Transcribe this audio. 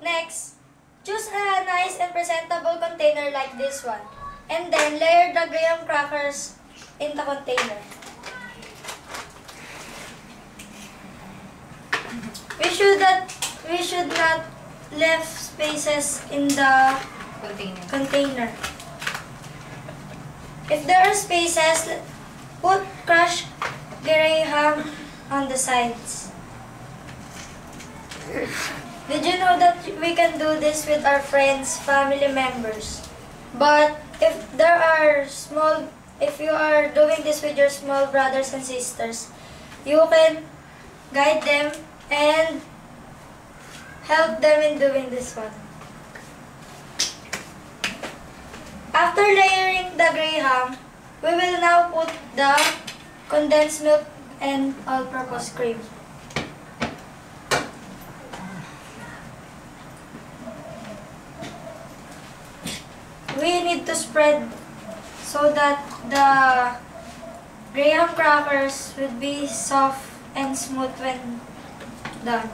Next, choose a nice and presentable container like this one. And then layer the graham crackers in the container. We should not leave spaces in the container. If there are spaces, put crushed graham on the sides. Did you know that we can do this with our friends, family members? But if you are doing this with your small brothers and sisters, you can guide them and help them in doing this one. After layering the graham, we will now put the condensed milk and all-purpose cream. We need to spread so that the graham crackers will be soft and smooth when done.